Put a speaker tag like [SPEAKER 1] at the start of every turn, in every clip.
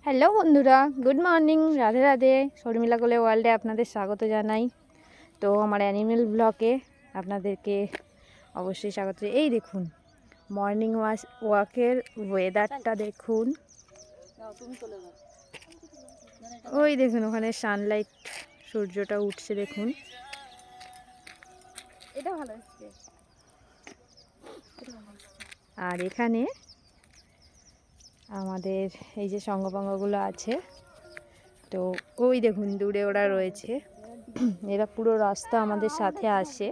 [SPEAKER 1] Hello বন্ধুরা, good morning, Radhe Radhe. Sharmila কোলে ওয়ার্ল্ডে আপনাদের স্বাগত জানাই। তো আমার অ্যানিমেল ব্লগে আপনাদেরকে অবশ্যই স্বাগত। এই দেখুন মর্নিং ওয়াকের ওয়েদারটা দেখুন। ওই দেখুন ওখানে সানলাইট, সূর্যটা উঠছে দেখুন। এটা ভালো হচ্ছে। আর এখানে আমাদের এই যে সঙ্গপাঙ্গগুলো আছে, তো ওই দেখুন দূরে ওরা রয়েছে। এরা পুরো রাস্তা আমাদের সাথে আসে।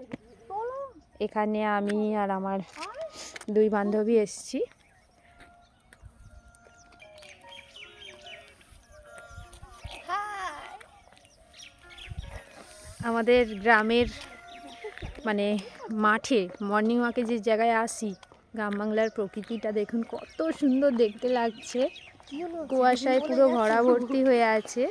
[SPEAKER 1] এখানে আমি আর আমার দুই বান্ধবী এসছি। আমাদের গ্রামের মানে মাঠে মর্নিং ওয়াকে যে জায়গায় আসি, গ্রাম বাংলার প্রকৃতিটা দেখুন কত সুন্দর দেখতে লাগছে। কুয়াশায় পুরো ভরা ভর্তি হয়ে আছে।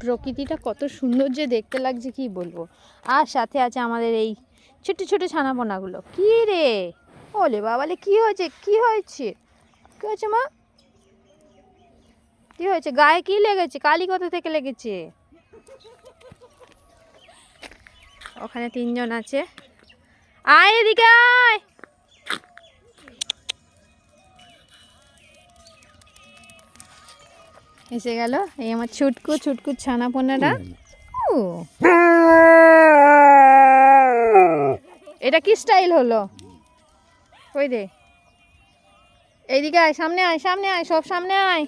[SPEAKER 1] প্রকৃতিটা কত সুন্দর যে দেখতে লাগছে কি বলবো। আর সাথে আছে আমাদের এই ছোট ছোট ছানাপোনাগুলো। কি রে, ওলে বাবালে, কি হয়েছে কি হয়েছে কি হয়েছে মা, কি হয়েছে? গায়ে কি লেগেছে? কালি কোথা থেকে লেগেছে? ওখানে তিনজন আছে। আয় এদিকে আয়। এসে গেল এই আমার ছুটকু ছুটকু ছানাপোনারা। এটা কি স্টাইল হলো? ওই দে, এইদিকে আয়, সামনে আয়, সামনে আয়, সব সামনে আয়,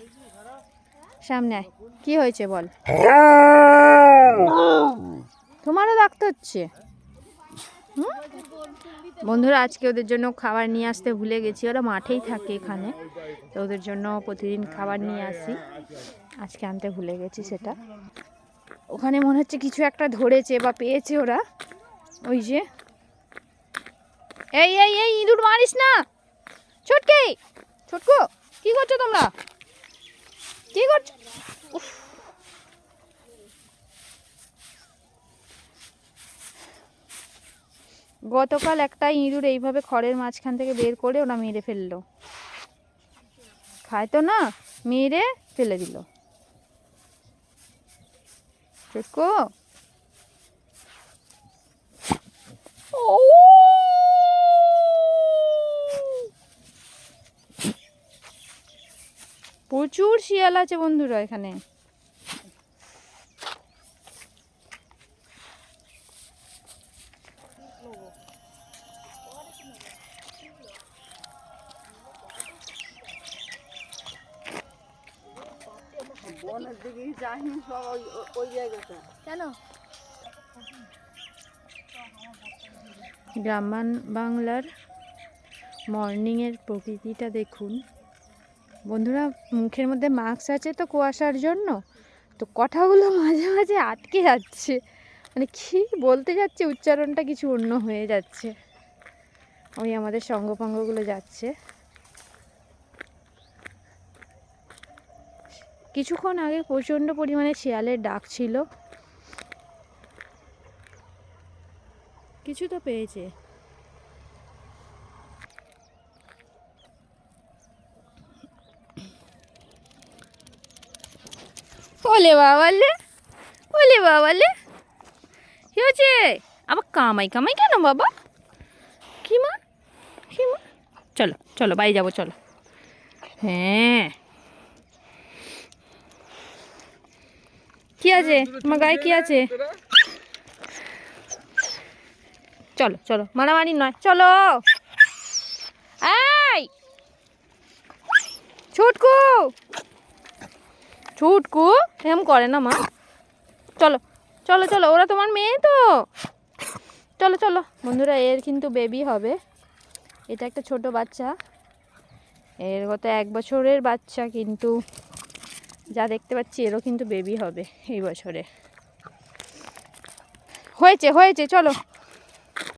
[SPEAKER 1] সামনে আয়। কি হয়েছে বল? তোমারও ডাকতে হচ্ছে? বন্ধুরা, আজকে ওদের জন্য খাবার নিয়ে আসতে ভুলে গেছি। ওরা মাঠেই থাকে এখানে, তো ওদের জন্য প্রতিদিন খাবার নিয়ে আসি। আজকে আনতে ভুলে গেছি সেটা। ওখানে মনে হচ্ছে কিছু একটা ধরেছে বা পেয়েছে ওরা। ওই যে, এই এই এই ইঁদুর মারিস না ছুটকি। ছুটকু, কি করছো তোমরা? কি করছো? গতকাল একটা ইঁদুর এইভাবে খড়ের মাঝখান থেকে বের করে ওরা মেরে ফেললো। খায় তো না, মেরে ফেলে দিল। ছুটকু, প্রচুর শিয়াল আছে বন্ধুরা এখানে। গ্রাম বাংলার মর্নিংয়ের প্রকৃতিটা দেখুন বন্ধুরা। মুখের মধ্যে মাস্ক আছে তো কুয়াশার জন্য, তো কথাগুলো মাঝে মাঝে আটকে যাচ্ছে। মানে কি বলতে যাচ্ছে, উচ্চারণটা কিছু অন্য হয়ে যাচ্ছে। ওই আমাদের সঙ্গপাঙ্গগুলো যাচ্ছে। কিছুক্ষণ আগে প্রচণ্ড পরিমাণে শিয়ালের ডাক ছিল। কিছু তো পেয়েছে। ওলে বাবালে, ওলে বাবালে, কি হয়েছে? আবার কামাই কামাই কেন বাবা? কি মা, কি মা? চলো চলো বাড়ি যাবো, চলো। হ্যাঁ, কি আছে তোমার গায়ে, কি আছে? চলো চলো, মারামারি নয়, চলো। এই ছুটকু, ছুটকু এরকম করে না মা। চলো চলো চলো, ওরা তোমার মেয়ে তো। চলো চলো বন্ধুরা, এর কিন্তু বেবি হবে। এটা একটা ছোট বাচ্চা, এর গত 1 বছরের বাচ্চা, কিন্তু যা দেখতে পাচ্ছি এরও কিন্তু বেবি হবে এই বছরে। হয়েছে হয়েছে, চলো